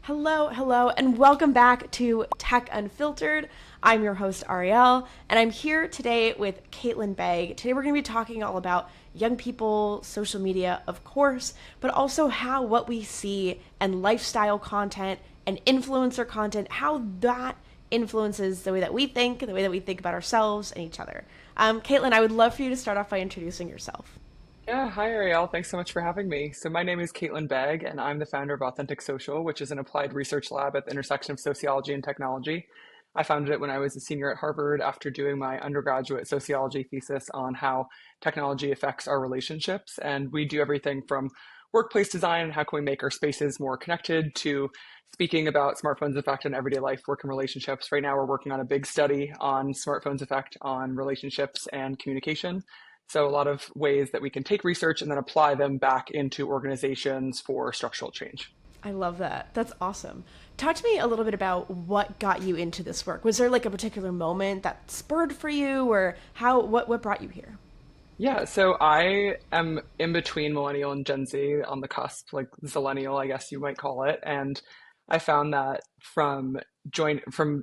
Hello, and welcome back to Tech Unfiltered. I'm your host, Ariel, and I'm here today with Caitlin Begg. Today we're going to be talking all about young people, social media, of course, but also how what we see and lifestyle content and influencer content, how that influences the way that we think about ourselves and each other. Caitlin, I would love for you to start off by introducing yourself. Yeah, hi Ariel. Thanks so much for having me. So my name is Caitlin Begg, and I'm the founder of Authentic Social, which is an applied research lab at the intersection of sociology and technology. I founded it when I was a senior at Harvard after doing my undergraduate sociology thesis on how technology affects our relationships. And we do everything from workplace design, how can we make our spaces more connected, to speaking about smartphones' effect on everyday life, work, and relationships. Right now, we're working on a big study on smartphones' effect on relationships and communication. So a lot of ways that we can take research and then apply them back into organizations for structural change. I love that. That's awesome. Talk to me a little bit about what got you into this work. Was there like a particular moment that spurred for you, or what brought you here? Yeah, so I am in between millennial and Gen Z on the cusp, like zillennial, I guess you might call it. And I found that from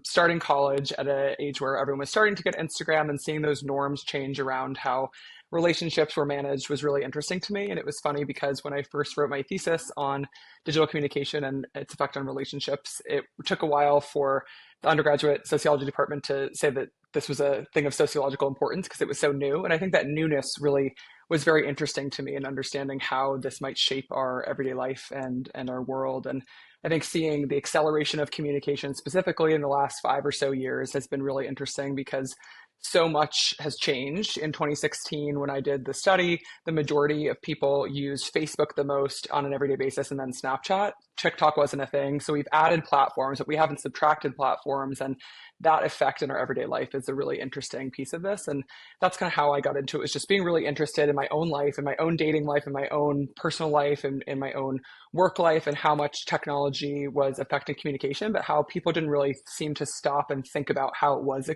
starting college at an age where everyone was starting to get Instagram and seeing those norms change around how relationships were managed was really interesting to me. And it was funny because when I first wrote my thesis on digital communication and its effect on relationships, it took a while for the undergraduate sociology department to say that this was a thing of sociological importance because it was so new. And I think that newness really was very interesting to me in understanding how this might shape our everyday life and our world. And I think seeing the acceleration of communication specifically in the last 5 or so years has been really interesting because so much has changed. In 2016, when I did the study, the majority of people used Facebook the most on an everyday basis and then Snapchat. TikTok wasn't a thing. So we've added platforms, but we haven't subtracted platforms. And that effect in our everyday life is a really interesting piece of this. And that's kind of how I got into it, was just being really interested in my own life, in my own dating life, in my own personal life, and in my own work life, and how much technology was affecting communication, but how people didn't really seem to stop and think about how it was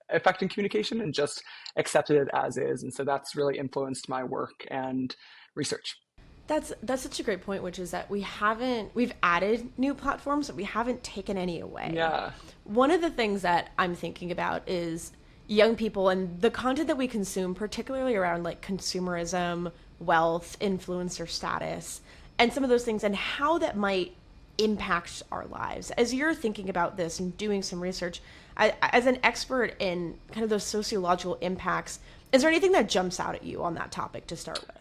affecting communication and just accepted it as is. And so that's really influenced my work and research. That's such a great point, which is that we've added new platforms, but we haven't taken any away. Yeah. One of the things that I'm thinking about is young people and the content that we consume, particularly around like consumerism, wealth, influencer status, and some of those things, and how that might impact our lives. As you're thinking about this and doing some research, as an expert in kind of those sociological impacts, is there anything that jumps out at you on that topic to start with?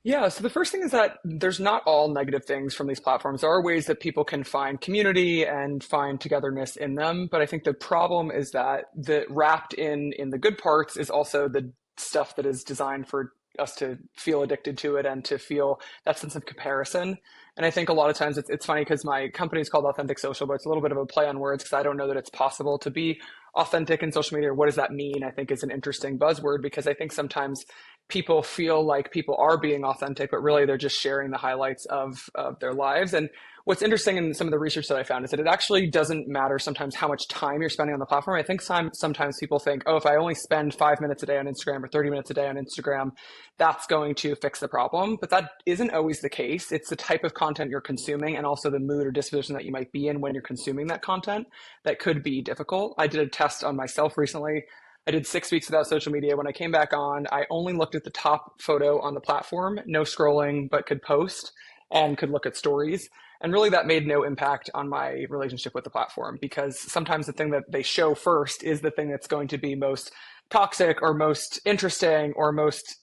Yeah, so the first thing is that there's not all negative things from these platforms. There are ways that people can find community and find togetherness in them, but I think the problem is that the wrapped in the good parts is also the stuff that is designed for us to feel addicted to it and to feel that sense of comparison. And I think a lot of times it's funny because my company is called Authentic Social, but it's a little bit of a play on words because I don't know that it's possible to be authentic in social media. What does that mean? I think is an interesting buzzword because I think sometimes people feel like people are being authentic, but really they're just sharing the highlights of their lives. And what's interesting in some of the research that I found is that it actually doesn't matter sometimes how much time you're spending on the platform. I think sometimes people think, oh, if I only spend 5 minutes a day on Instagram or 30 minutes a day on Instagram, that's going to fix the problem. But that isn't always the case. It's the type of content you're consuming and also the mood or disposition that you might be in when you're consuming that content that could be difficult. I did a test on myself recently. I did 6 weeks without social media. When I came back on, I only looked at the top photo on the platform, no scrolling, but could post and could look at stories. And really, that made no impact on my relationship with the platform because sometimes the thing that they show first is the thing that's going to be most toxic or most interesting or most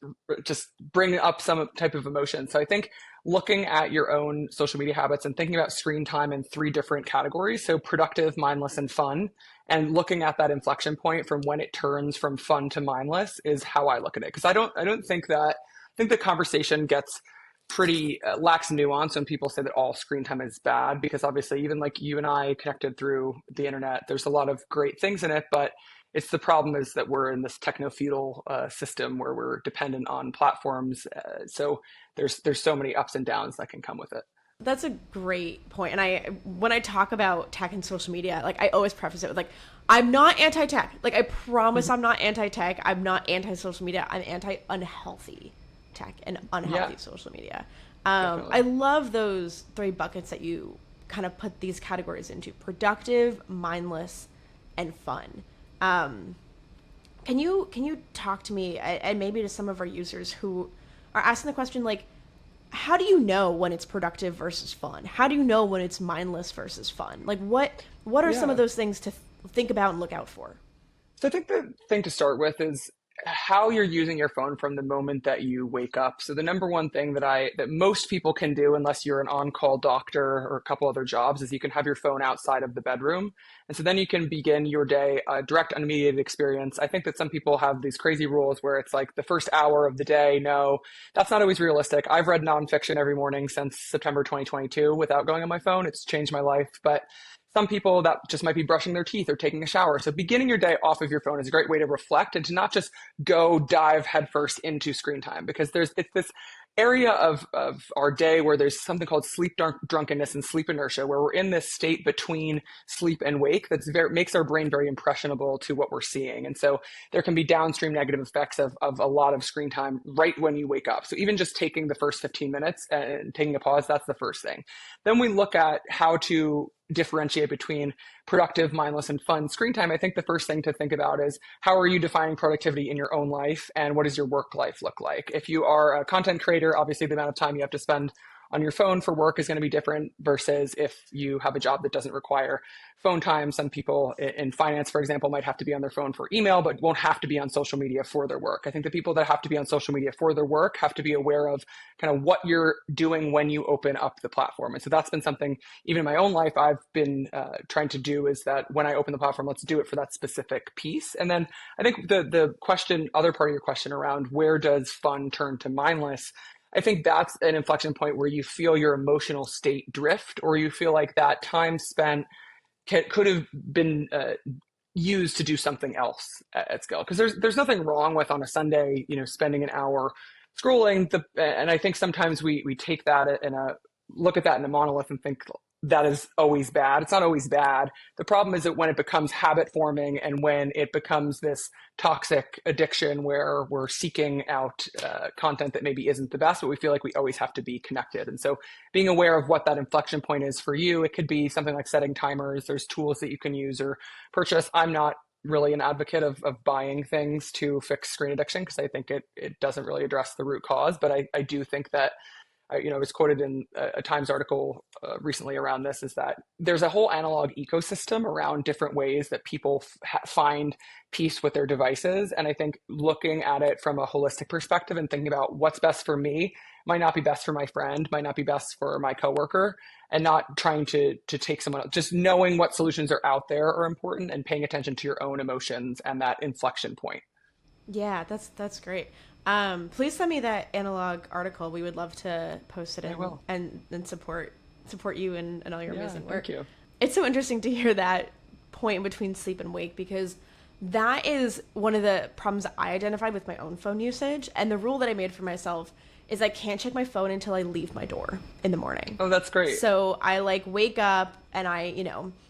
just bring up some type of emotion. So I think looking at your own social media habits and thinking about screen time in three different categories, so productive, mindless, and fun, and looking at that inflection point from when it turns from fun to mindless is how I look at it. Because I don't think that I think the conversation gets pretty lacks nuance when people say that all screen time is bad because obviously even like you and I connected through the internet, there's a lot of great things in it, but it's the problem is that we're in this techno-feudal system where we're dependent on platforms. So there's so many ups and downs that can come with it. That's a great point. And when I talk about tech and social media, like I always preface it with like, I'm not anti-tech. Like I promise I'm not anti-tech. I'm not anti-social media. I'm anti-unhealthy tech and unhealthy Yeah, social media. I definitely. love those three buckets that you kind of put these categories into: productive, mindless, and fun. Um, can you talk to me, and maybe to some of our users who are asking the question, like, how do you know when it's productive versus fun? How do you know when it's mindless versus fun? Like, what are some of Yeah. those things to think about and look out for? So I think the thing to start with is how you're using your phone from the moment that you wake up. So the number one thing that most people can do, unless you're an on-call doctor or a couple other jobs, is you can have your phone outside of the bedroom. And so then you can begin your day, a direct unmediated experience. I think that some people have these crazy rules where it's like the first hour of the day. No, that's not always realistic. I've read nonfiction every morning since September 2022 without going on my phone. It's changed my life. But some people that just might be brushing their teeth or taking a shower. So beginning your day off of your phone is a great way to reflect and to not just go dive headfirst into screen time, because it's this area of our day where there's something called drunkenness and sleep inertia, where we're in this state between sleep and wake that's makes our brain very impressionable to what we're seeing. And so there can be downstream negative effects of a lot of screen time right when you wake up. So even just taking the first 15 minutes and taking a pause, that's the first thing. Then we look at how to differentiate between productive, mindless, and fun screen time. I think the first thing to think about is, how are you defining productivity in your own life, and what does your work life look like? If you are a content creator, obviously the amount of time you have to spend on your phone for work is going to be different versus if you have a job that doesn't require phone time. Some people in finance, for example, might have to be on their phone for email, but won't have to be on social media for their work. I think the people that have to be on social media for their work have to be aware of kind of what you're doing when you open up the platform. And so that's been something, even in my own life, I've been trying to do, is that when I open the platform, let's do it for that specific piece. And then I think the question, other part of your question around where does fun turn to mindless, I think that's an inflection point where you feel your emotional state drift, or you feel like that time spent could have been used to do something else at scale. Because there's nothing wrong with, on a Sunday, spending an hour scrolling. And I think sometimes we take that look at that in a monolith and think that is always bad. It's not always bad. The problem is that when it becomes habit forming, and when it becomes this toxic addiction where we're seeking out content that maybe isn't the best, but we feel like we always have to be connected. And so being aware of what that inflection point is for you, it could be something like setting timers. There's tools that you can use or purchase. I'm not really an advocate of buying things to fix screen addiction, because I think it doesn't really address the root cause. But I do think that I was quoted in a Times article recently around this, is that there's a whole analog ecosystem around different ways that people find peace with their devices. And I think looking at it from a holistic perspective and thinking about what's best for me might not be best for my friend, might not be best for my coworker, and not trying to take someone else. Just knowing what solutions are out there are important, and paying attention to your own emotions and that inflection point. Yeah, that's great. Please send me that analog article. We would love to post it I in, will. and support you and all your Yeah, amazing thank work. you. It's so interesting to hear that point in between sleep and wake, because that is one of the problems I identified with my own phone usage. And the rule that I made for myself is I can't check my phone until I leave my door in the morning. Oh, that's great. So I like wake up and I,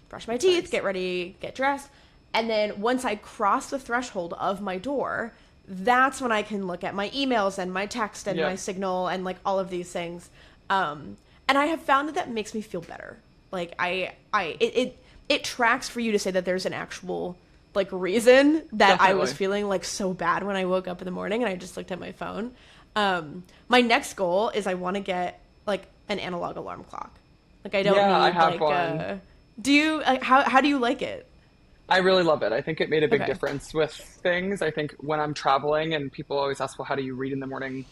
brush my teeth, Nice. get ready, get dressed. And then once I cross the threshold of my door, that's when I can look at my emails and my text and my Yep. signal and like all of these things. And I have found that makes me feel better. Like it tracks for you to say that there's an actual like reason that I was Definitely. feeling like so bad when I woke up in the morning and I just looked at my phone. My next goal is I want to get like an analog alarm clock. Like I don't Yeah, I need have like one. do you like, how do you like it? I really love it. I think it made a big Okay. difference with things. I think when I'm traveling and people always ask, well, how do you read in the morning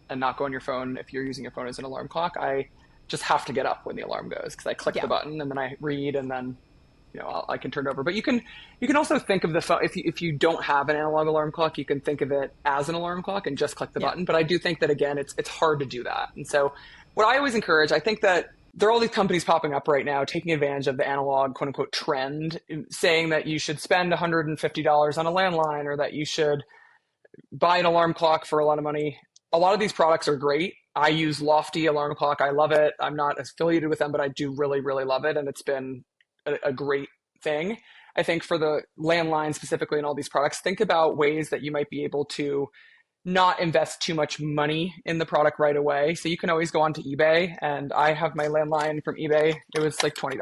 and not go on your phone if you're using your phone as an alarm clock? I just have to get up when the alarm goes, because I click the Yeah. button and then I read, and then I can turn it over. But you can also think of the phone, if you don't have an analog alarm clock, you can think of it as an alarm clock and just click the Yeah. button. But I do think that, again, it's hard to do that. And so what I always encourage, I think that there are all these companies popping up right now taking advantage of the analog quote unquote trend, saying that you should spend $150 on a landline, or that you should buy an alarm clock for a lot of money. A lot of these products are great. I use Lofty alarm clock. I love it. I'm not affiliated with them, but I do really, really love it. And it's been a great thing. I think for the landline specifically and all these products, think about ways that you might be able to not invest too much money in the product right away. So you can always go onto eBay, and I have my landline from eBay. It was like $20.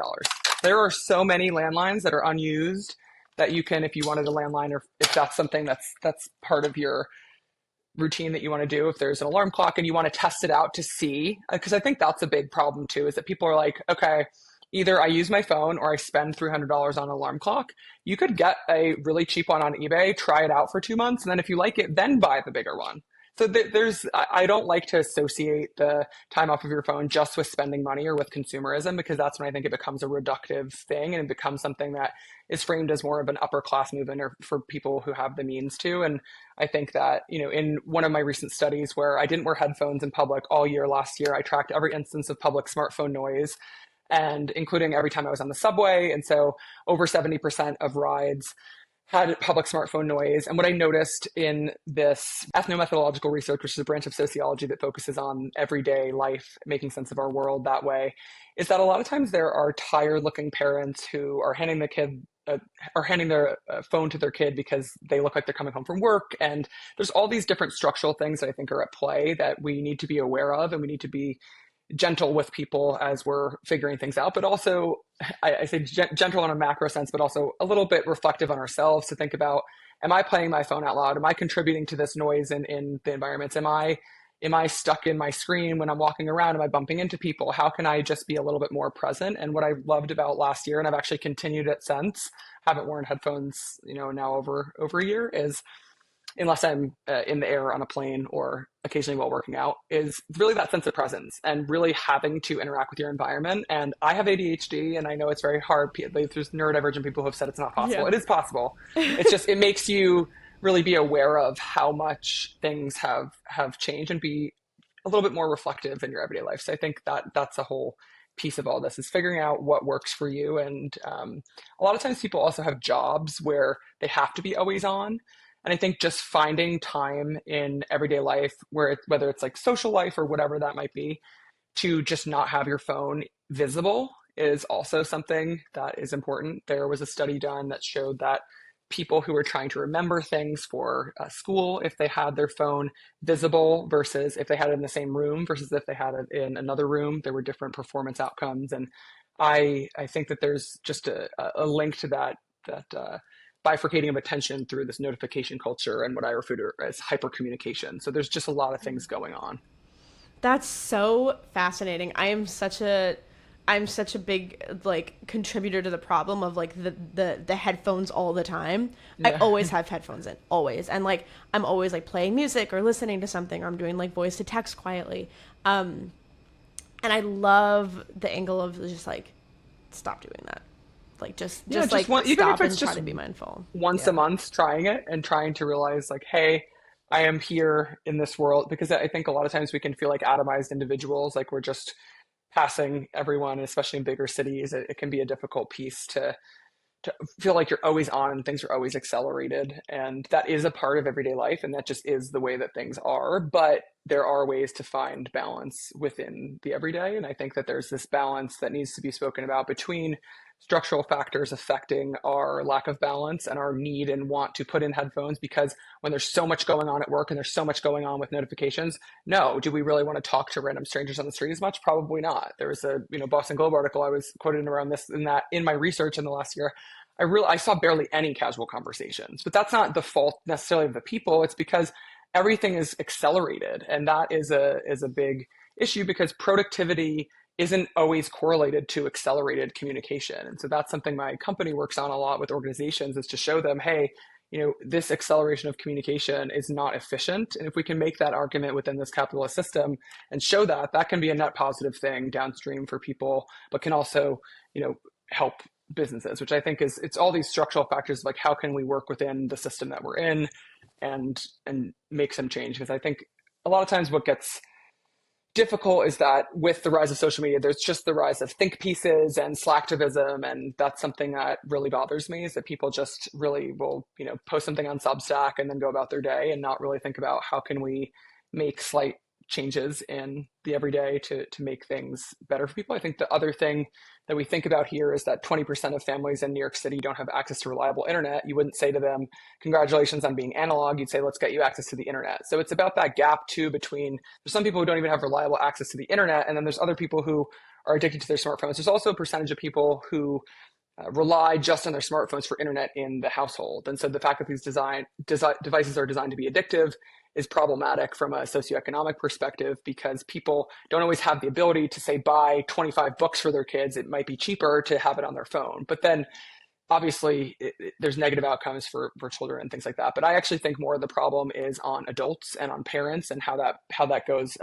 There are so many landlines that are unused that you can, if you wanted a landline, or if that's something that's part of your routine that you want to do, if there's an alarm clock and you want to test it out to see, because I think that's a big problem too, is that people are like, okay, either I use my phone or I spend $300 on an alarm clock. You could get a really cheap one on eBay, try it out for 2 months, and then if you like it, then buy the bigger one. So there's, I don't like to associate the time off of your phone just with spending money or with consumerism, because that's when I think it becomes a reductive thing and it becomes something that is framed as more of an upper class movement or for people who have the means to. And I think that, in one of my recent studies where I didn't wear headphones in public all year last year, I tracked every instance of public smartphone noise, and including every time I was on the subway. And so over 70% of rides had public smartphone noise. And what I noticed in this ethnomethodological research, which is a branch of sociology that focuses on everyday life, making sense of our world that way, is that a lot of times there are tired looking parents who are handing their phone to their kid because they look like they're coming home from work. And there's all these different structural things that I think are at play that we need to be aware of, and we need to be gentle with people as we're figuring things out, but also I say gentle in a macro sense, but also a little bit reflective on ourselves to think about, am I playing my phone out loud? Am I contributing to this noise in the environments? Am I stuck in my screen when I'm walking around? Am I bumping into people? How can I just be a little bit more present? And what I loved about last year, and I've actually continued it since, haven't worn headphones, now over a year, is unless I'm in the air on a plane or occasionally while working out, is really that sense of presence and really having to interact with your environment. And I have ADHD, and I know it's very hard. There's neurodivergent people who have said it's not possible. Yeah. It is possible. It's just, it makes you really be aware of how much things have changed and be a little bit more reflective in your everyday life. So I think that's a whole piece of all this, is figuring out what works for you. And a lot of times people also have jobs where they have to be always on. And I think just finding time in everyday life, whether it's like social life or whatever that might be, to just not have your phone visible is also something that is important. There was a study done that showed that people who were trying to remember things for school, if they had their phone visible versus if they had it in the same room versus if they had it in another room, there were different performance outcomes. And I think that there's just a link to that bifurcating of attention through this notification culture and what I refer to as hypercommunication. So there's just a lot of things going on. That's so fascinating. I'm such a big contributor to the problem of the headphones all the time. Yeah. I always have headphones in, always. And I'm always playing music or listening to something, or I'm doing voice to text quietly. And I love the angle of just stop doing that. Just stop and try to be mindful. Once a month, trying it and trying to realize hey, I am here in this world, because I think a lot of times we can feel like atomized individuals, we're just passing everyone, especially in bigger cities. It can be a difficult piece to feel like you're always on and things are always accelerated. And that is a part of everyday life, and that just is the way that things are. But there are ways to find balance within the everyday. And I think that there's this balance that needs to be spoken about between structural factors affecting our lack of balance and our need and want to put in headphones, because when there's so much going on at work and there's so much going on with notifications, no, do we really want to talk to random strangers on the street as much? Probably not. There was a Boston Globe article I was quoted around this, in that in my research in the last year, I saw barely any casual conversations. But that's not the fault necessarily of the people. It's because everything is accelerated, and that is a big issue, because productivity isn't always correlated to accelerated communication. And so that's something my company works on a lot with organizations, is to show them, hey, this acceleration of communication is not efficient. And if we can make that argument within this capitalist system and show that can be a net positive thing downstream for people, but can also, help businesses, which I think it's all these structural factors, how can we work within the system that we're in and make some change? Because I think a lot of times what gets difficult is that with the rise of social media, there's just the rise of think pieces and slacktivism. And that's something that really bothers me, is that people just really will, post something on Substack and then go about their day and not really think about how can we make slight changes in the everyday to make things better for people. I think the other thing that we think about here is that 20% of families in New York City don't have access to reliable internet. You wouldn't say to them, congratulations on being analog. You'd say, let's get you access to the internet. So it's about that gap too between, there's some people who don't even have reliable access to the internet, and then there's other people who are addicted to their smartphones. There's also a percentage of people who rely just on their smartphones for internet in the household. And so the fact that these devices are designed to be addictive is problematic from a socioeconomic perspective, because people don't always have the ability to, say, buy 25 books for their kids. It might be cheaper to have it on their phone. But then obviously there's negative outcomes for children and things like that. But I actually think more of the problem is on adults and on parents, and how that goes,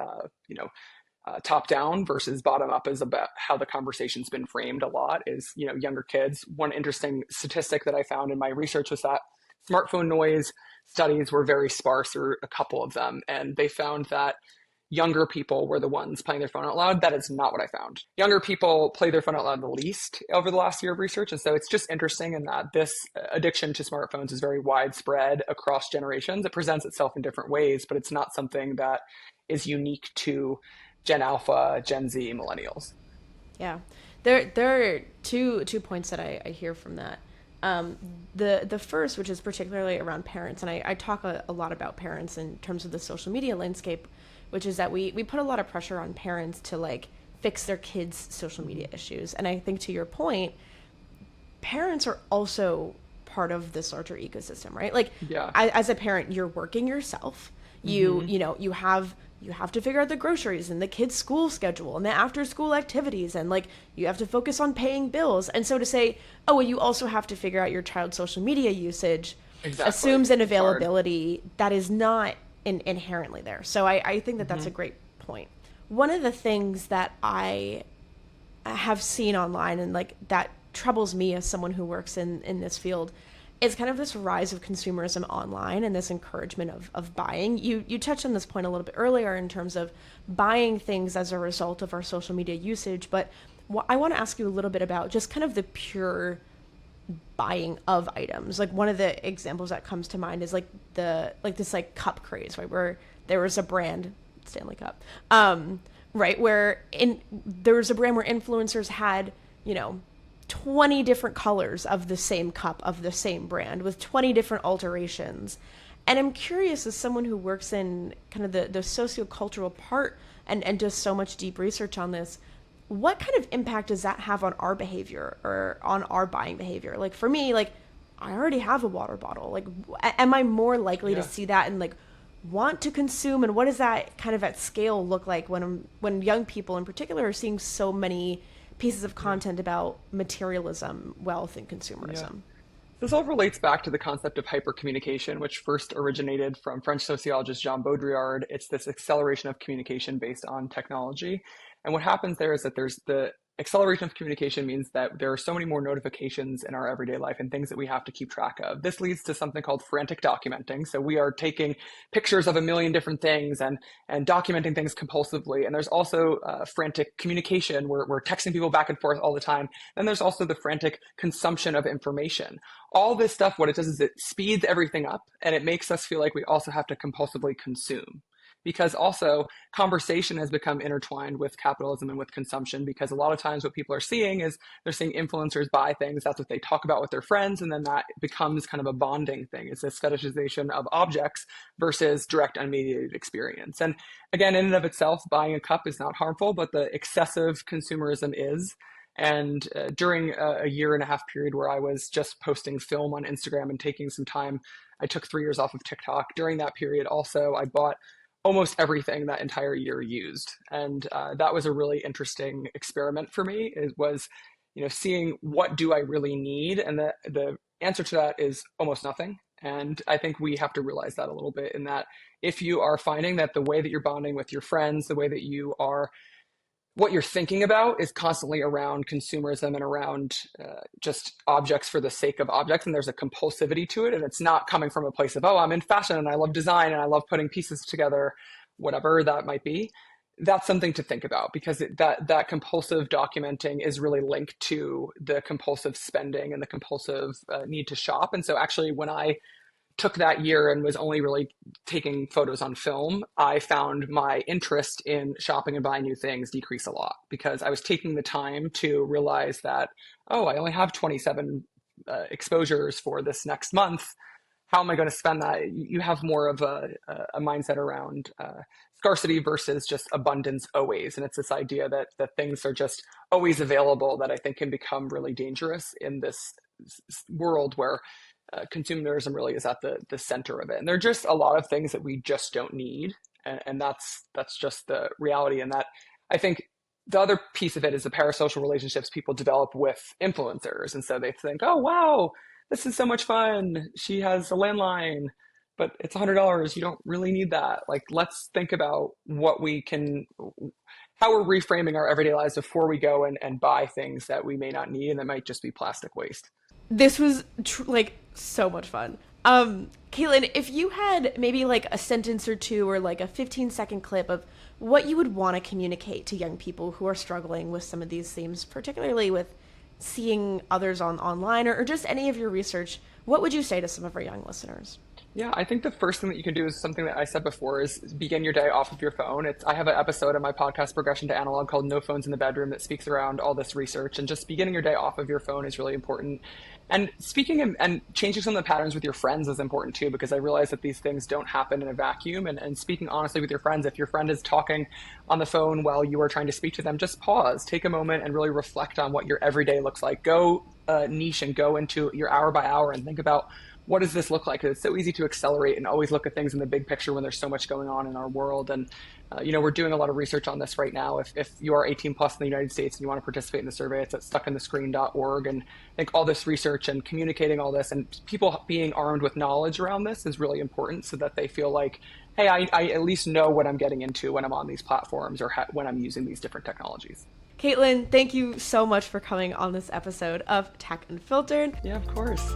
top down versus bottom up is about how the conversation's been framed a lot is, younger kids. One interesting statistic that I found in my research was that smartphone noise studies were very sparse, or a couple of them, and they found that younger people were the ones playing their phone out loud. That is not what I found. Younger people play their phone out loud the least over the last year of research. And so it's just interesting in that this addiction to smartphones is very widespread across generations. It presents itself in different ways, but it's not something that is unique to Gen Alpha, Gen Z, millennials. Yeah, there are two points that I hear from that. The first, which is particularly around parents, and I talk a lot about parents in terms of the social media landscape, which is that we put a lot of pressure on parents to like fix their kids' social media issues. And I think, to your point, parents are also part of this larger ecosystem, right? Like, yeah. As a parent, you're working yourself. You have to figure out the groceries and the kids' school schedule and the after school activities, and like you have to focus on paying bills. And so to say, oh, well, you also have to figure out your child's social media usage, exactly, assumes an availability that is not inherently there. So I think that that's a great point. One of the things that I have seen online, and like that troubles me as someone who works in this field, is kind of this rise of consumerism online and this encouragement of buying. You touched on this point a little bit earlier in terms of buying things as a result of our social media usage, but I want to ask you a little bit about just kind of the pure buying of items. Like, one of the examples that comes to mind is like this cup craze, right? Where there was a brand, Stanley Cup, right? Where there was a brand where influencers had, 20 different colors of the same cup of the same brand with 20 different alterations. And I'm curious, as someone who works in kind of the sociocultural part and does so much deep research on this, what kind of impact does that have on our behavior or on our buying behavior? Like, for me, like, I already have a water bottle. Like, am I more likely to see that and like want to consume? And what does that kind of at scale look like when young people in particular are seeing so many pieces of content about materialism, wealth, and consumerism? Yeah. This all relates back to the concept of hypercommunication, which first originated from French sociologist Jean Baudrillard. It's this acceleration of communication based on technology. And what happens there is that there's the acceleration of communication means that there are so many more notifications in our everyday life and things that we have to keep track of. This leads to something called frantic documenting. So we are taking pictures of a million different things and documenting things compulsively. And there's also frantic communication where we're texting people back and forth all the time. Then there's also the frantic consumption of information. All this stuff, what it does is it speeds everything up, and it makes us feel like we also have to compulsively consume. Because also conversation has become intertwined with capitalism and with consumption, because a lot of times what people are seeing is they're seeing influencers buy things. That's what they talk about with their friends. And then that becomes kind of a bonding thing. It's this fetishization of objects versus direct unmediated experience. And again, in and of itself, buying a cup is not harmful, but the excessive consumerism is. And during a year and a half period where I was just posting film on Instagram and taking some time, I took 3 years off of TikTok. During that period also, I bought almost everything that entire year used. And that was a really interesting experiment for me. It was, seeing what do I really need? And the answer to that is almost nothing. And I think we have to realize that a little bit, in that if you are finding that the way that you're bonding with your friends, the way that you are, what you're thinking about is constantly around consumerism and around just objects for the sake of objects, and there's a compulsivity to it, and it's not coming from a place of, oh, I'm in fashion and I love design and I love putting pieces together, whatever that might be. That's something to think about, because that compulsive documenting is really linked to the compulsive spending and the compulsive need to shop. And so actually, when I took that year and was only really taking photos on film, I found my interest in shopping and buying new things decrease a lot because I was taking the time to realize that, oh, I only have 27 exposures for this next month. How am I going to spend that? You have more of a mindset around scarcity versus just abundance always. And it's this idea that things are just always available that I think can become really dangerous in this world where consumerism really is at the center of it. And there are just a lot of things that we just don't need. And that's just the reality. And that I think the other piece of it is the parasocial relationships people develop with influencers. And so they think, oh, wow, this is so much fun. She has a landline, but it's $100. You don't really need that. Like, let's think about how we're reframing our everyday lives before we go and buy things that we may not need and that might just be plastic waste. This was so much fun. Caitlin, if you had maybe like a sentence or two or like a 15-second clip of what you would want to communicate to young people who are struggling with some of these themes, particularly with seeing others online or just any of your research, what would you say to some of our young listeners? Yeah, I think the first thing that you can do is something that I said before is begin your day off of your phone. I have an episode of my podcast, Progression to Analog, called No Phones in the Bedroom that speaks around all this research. And just beginning your day off of your phone is really important. And speaking and changing some of the patterns with your friends is important too, because I realize that these things don't happen in a vacuum. And speaking honestly with your friends, if your friend is talking on the phone while you are trying to speak to them, just pause, take a moment and really reflect on what your everyday looks like. Go niche and go into your hour by hour and think about, what does this look like? It's so easy to accelerate and always look at things in the big picture when there's so much going on in our world. And, we're doing a lot of research on this right now. If you are 18 plus in the United States and you want to participate in the survey, it's at stuckinthescreen.org. And I think all this research and communicating all this and people being armed with knowledge around this is really important so that they feel like, hey, I at least know what I'm getting into when I'm on these platforms or when I'm using these different technologies. Caitlin, thank you so much for coming on this episode of Tech Unfiltered. Yeah, of course.